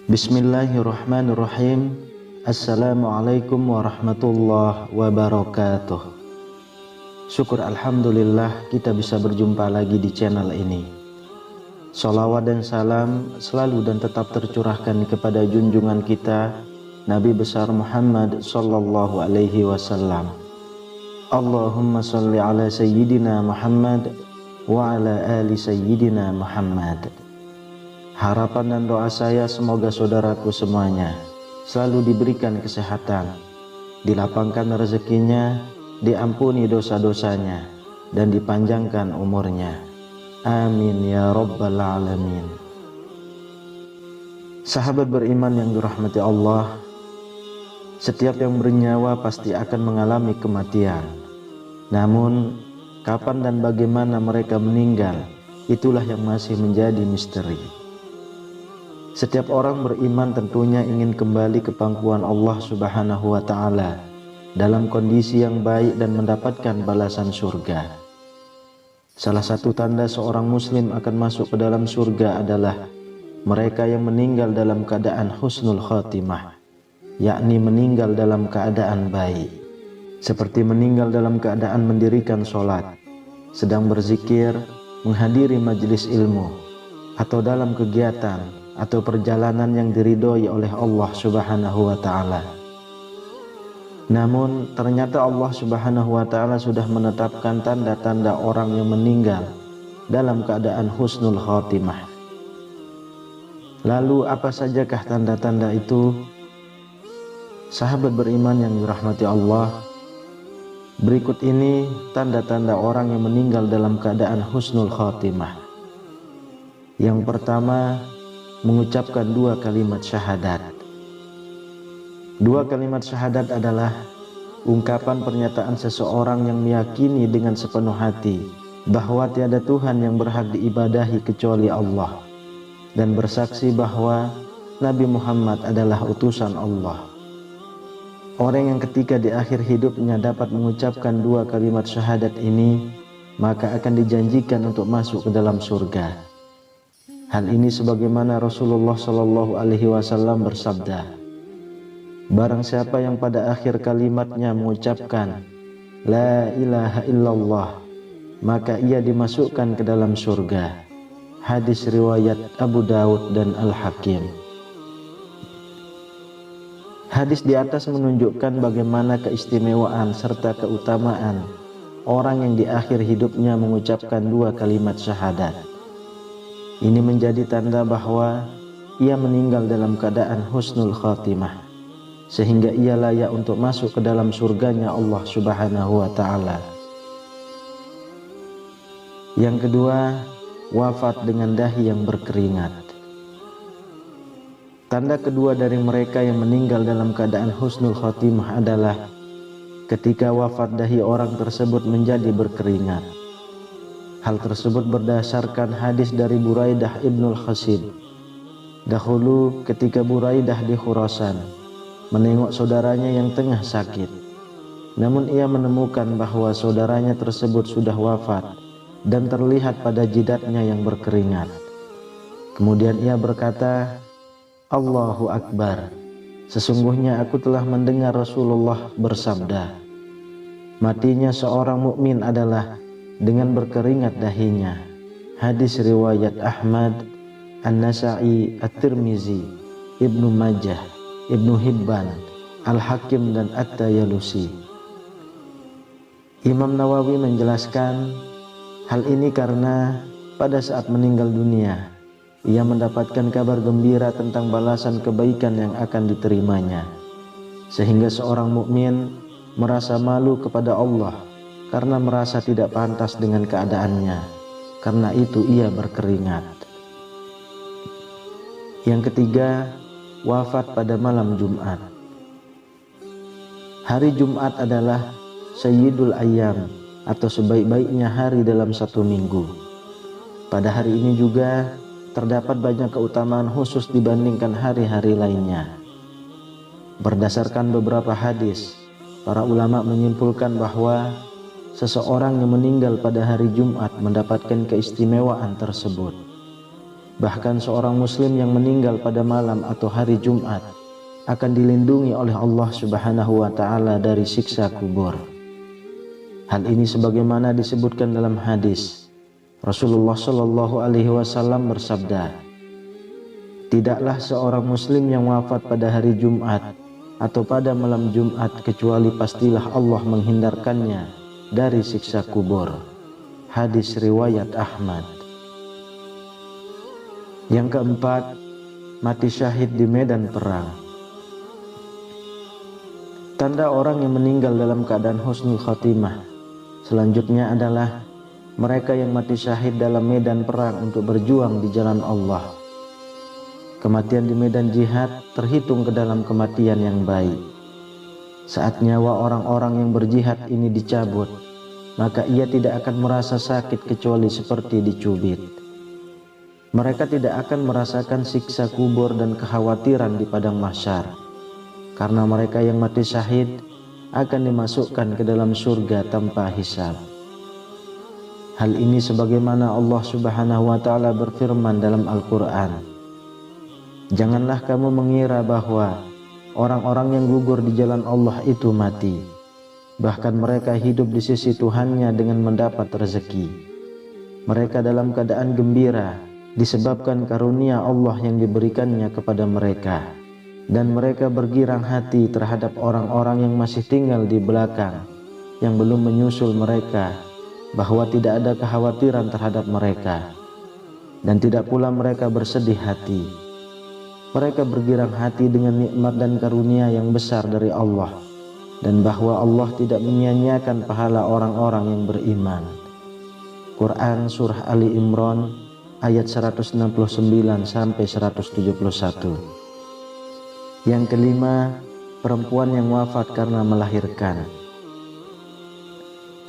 Bismillahirrahmanirrahim. Assalamualaikum warahmatullahi wabarakatuh. Syukur alhamdulillah kita bisa berjumpa lagi di channel ini. Sholawat dan salam selalu dan tetap tercurahkan kepada junjungan kita Nabi besar Muhammad sallallahu alaihi wasallam. Allahumma sholli ala sayyidina Muhammad wa ala ali sayyidina Muhammad. Harapan dan doa saya semoga saudaraku semuanya selalu diberikan kesehatan, dilapangkan rezekinya, diampuni dosa-dosanya, dan dipanjangkan umurnya. Amin ya rabbal alamin. Sahabat beriman yang dirahmati Allah, setiap yang bernyawa pasti akan mengalami kematian. Namun, kapan dan bagaimana mereka meninggal, itulah yang masih menjadi misteri. Setiap orang beriman tentunya ingin kembali ke pangkuan Allah Subhanahu wa Ta'ala dalam kondisi yang baik dan mendapatkan balasan surga. Salah satu tanda seorang muslim akan masuk ke dalam surga adalah mereka yang meninggal dalam keadaan husnul khatimah, yakni meninggal dalam keadaan baik, seperti meninggal dalam keadaan mendirikan sholat, sedang berzikir, menghadiri majelis ilmu, atau dalam kegiatan atau perjalanan yang diridhoi oleh Allah Subhanahu wa Ta'ala. Namun ternyata Allah Subhanahu wa Ta'ala sudah menetapkan tanda-tanda orang yang meninggal dalam keadaan husnul khatimah. Lalu apa sajakah tanda-tanda itu? Sahabat beriman yang dirahmati Allah, berikut ini tanda-tanda orang yang meninggal dalam keadaan husnul khatimah. Yang pertama, mengucapkan dua kalimat syahadat. Dua kalimat syahadat adalah ungkapan pernyataan seseorang yang meyakini dengan sepenuh hati bahwa tiada Tuhan yang berhak diibadahi kecuali Allah, dan bersaksi bahwa Nabi Muhammad adalah utusan Allah. Orang yang ketika di akhir hidupnya dapat mengucapkan dua kalimat syahadat ini, maka akan dijanjikan untuk masuk ke dalam surga. Hal ini sebagaimana Rasulullah Shallallahu Alaihi Wasallam bersabda, barang siapa yang pada akhir kalimatnya mengucapkan La ilaha illallah, maka ia dimasukkan ke dalam surga. Hadis riwayat Abu Daud dan Al-Hakim. Hadis di atas menunjukkan bagaimana keistimewaan serta keutamaan orang yang di akhir hidupnya mengucapkan dua kalimat syahadat. Ini menjadi tanda bahwa ia meninggal dalam keadaan husnul khatimah, sehingga ia layak untuk masuk ke dalam surganya Allah Subhanahu wa Ta'ala. Yang kedua, wafat dengan dahi yang berkeringat. Tanda kedua dari mereka yang meninggal dalam keadaan husnul khatimah adalah ketika wafat dahi orang tersebut menjadi berkeringat. Hal tersebut berdasarkan hadis dari Buraidah ibnul Khasib. Dahulu ketika Buraidah di Khurasan menengok saudaranya yang tengah sakit, namun ia menemukan bahwa saudaranya tersebut sudah wafat dan terlihat pada jidatnya yang berkeringat. Kemudian ia berkata, Allahu Akbar, sesungguhnya aku telah mendengar Rasulullah bersabda, matinya seorang mukmin adalah dengan berkeringat dahinya. Hadis riwayat Ahmad, An-Nasa'i, At-Tirmizi, Ibnu Majah, Ibnu Hibban, Al-Hakim dan At-Tayalusi. Imam Nawawi menjelaskan hal ini karena pada saat meninggal dunia ia mendapatkan kabar gembira tentang balasan kebaikan yang akan diterimanya, sehingga seorang mukmin merasa malu kepada Allah karena merasa tidak pantas dengan keadaannya. Karena itu ia berkeringat. Yang ketiga, wafat pada malam Jumat. Hari Jumat adalah Sayyidul Ayyam atau sebaik-baiknya hari dalam satu minggu. Pada hari ini juga terdapat banyak keutamaan khusus dibandingkan hari-hari lainnya. Berdasarkan beberapa hadis, para ulama menyimpulkan bahwa seseorang yang meninggal pada hari Jumat mendapatkan keistimewaan tersebut. Bahkan seorang muslim yang meninggal pada malam atau hari Jumat akan dilindungi oleh Allah Subhanahu wa ta'ala dari siksa kubur. Hal ini sebagaimana disebutkan dalam hadis. Rasulullah Shallallahu Alaihi Wasallam bersabda, "Tidaklah seorang muslim yang wafat pada hari Jumat atau pada malam Jumat kecuali pastilah Allah menghindarkannya dari siksa kubur." Hadis riwayat Ahmad. Yang keempat, mati syahid di medan perang. Tanda orang yang meninggal dalam keadaan husnul khatimah selanjutnya adalah mereka yang mati syahid dalam medan perang untuk berjuang di jalan Allah. Kematian di medan jihad terhitung ke dalam kematian yang baik. Saat nyawa orang-orang yang berjihad ini dicabut, maka ia tidak akan merasa sakit kecuali seperti dicubit. Mereka tidak akan merasakan siksa kubur dan kekhawatiran di padang mahsyar, karena mereka yang mati syahid akan dimasukkan ke dalam surga tanpa hisab. Hal ini sebagaimana Allah Subhanahu wa ta'ala berfirman dalam Al-Quran, "Janganlah kamu mengira bahwa orang-orang yang gugur di jalan Allah itu mati. Bahkan mereka hidup di sisi Tuhannya dengan mendapat rezeki. Mereka dalam keadaan gembira disebabkan karunia Allah yang diberikannya kepada mereka. Dan mereka bergirang hati terhadap orang-orang yang masih tinggal di belakang, yang belum menyusul mereka, bahwa tidak ada kekhawatiran terhadap mereka, dan tidak pula mereka bersedih hati. Mereka bergirang hati dengan nikmat dan karunia yang besar dari Allah, dan bahwa Allah tidak menyia-nyiakan pahala orang-orang yang beriman." Quran Surah Ali Imran ayat 169 sampai 171. Yang kelima, perempuan yang wafat karena melahirkan.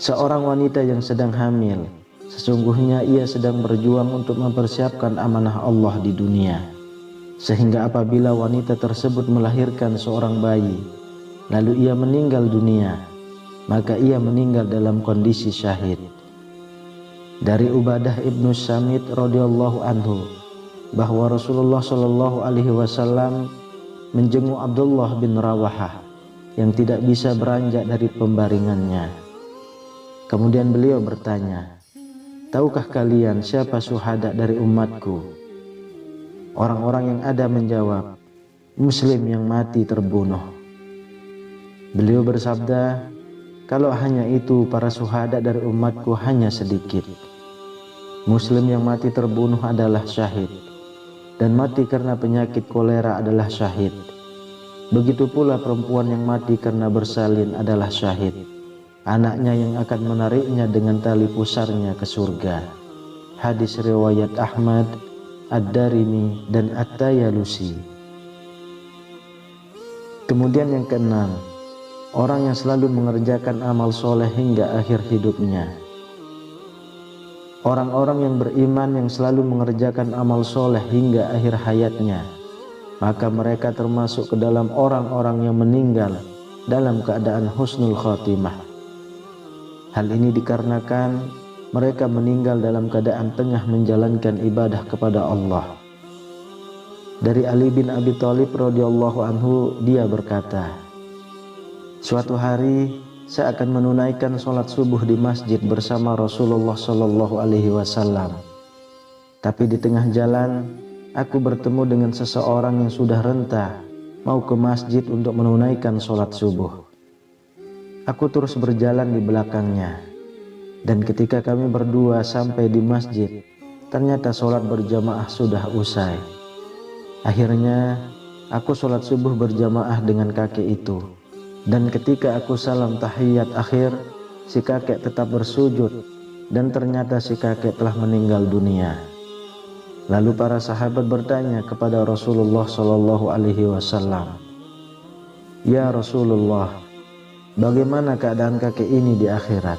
Seorang wanita yang sedang hamil, sesungguhnya ia sedang berjuang untuk mempersiapkan amanah Allah di dunia. Sehingga apabila wanita tersebut melahirkan seorang bayi, lalu ia meninggal dunia, maka ia meninggal dalam kondisi syahid. Dari Ubadah ibnu Samit radhiyallahu anhu, bahwa Rasulullah Shallallahu Alaihi Wasallam menjenguk Abdullah bin Rawahah yang tidak bisa beranjak dari pembaringannya. Kemudian beliau bertanya, "Tahukah kalian siapa syuhada dari umatku?" Orang-orang yang ada menjawab, "Muslim yang mati terbunuh." Beliau bersabda, "Kalau hanya itu, para syuhada dari umatku hanya sedikit. Muslim yang mati terbunuh adalah syahid, dan mati karena penyakit kolera adalah syahid. Begitu pula perempuan yang mati karena bersalin adalah syahid. Anaknya yang akan menariknya dengan tali pusarnya ke surga." Hadis riwayat Ahmad, Ad-Darimi, dan At-Tayalusi. Kemudian yang keenam, orang yang selalu mengerjakan amal soleh hingga akhir hidupnya. Orang-orang yang beriman yang selalu mengerjakan amal soleh hingga akhir hayatnya, maka mereka termasuk ke dalam orang-orang yang meninggal dalam keadaan husnul khatimah. Hal ini dikarenakan mereka meninggal dalam keadaan tengah menjalankan ibadah kepada Allah. Dari Ali bin Abi Thalib radhiyallahu anhu, dia berkata, "Suatu hari saya akan menunaikan sholat subuh di masjid bersama Rasulullah Shallallahu Alaihi Wasallam. Tapi di tengah jalan aku bertemu dengan seseorang yang sudah renta mau ke masjid untuk menunaikan sholat subuh. Aku terus berjalan di belakangnya, dan ketika kami berdua sampai di masjid, ternyata sholat berjamaah sudah usai. Akhirnya aku sholat subuh berjamaah dengan kakek itu, dan ketika aku salam tahiyat akhir, si kakek tetap bersujud, dan ternyata si kakek telah meninggal dunia. Lalu para sahabat bertanya kepada Rasulullah Shallallahu Alaihi Wasallam, 'Ya Rasulullah, bagaimana keadaan kakek ini di akhirat?'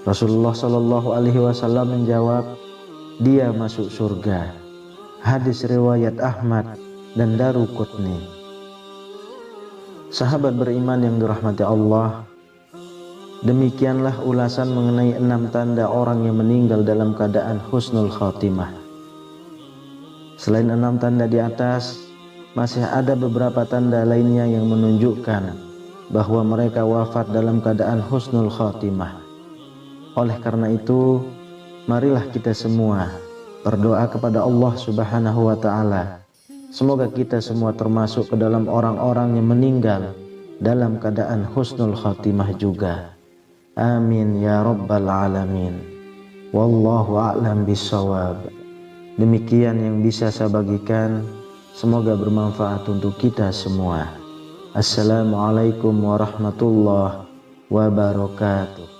Rasulullah Shallallahu Alaihi Wasallam menjawab, dia masuk surga. Hadis riwayat Ahmad dan Daruqutni. Sahabat beriman yang dirahmati Allah, demikianlah ulasan mengenai 6 tanda orang yang meninggal dalam keadaan husnul khatimah. Selain 6 tanda di atas, masih ada beberapa tanda lainnya yang menunjukkan bahwa mereka wafat dalam keadaan husnul khatimah. Oleh karena itu, marilah kita semua berdoa kepada Allah Subhanahu wa Ta'ala. Semoga kita semua termasuk ke dalam orang-orang yang meninggal dalam keadaan husnul khatimah juga. Amin ya rabbal alamin. Wallahu a'lam bissawab. Demikian yang bisa saya bagikan. Semoga bermanfaat untuk kita semua. Assalamualaikum warahmatullahi wabarakatuh.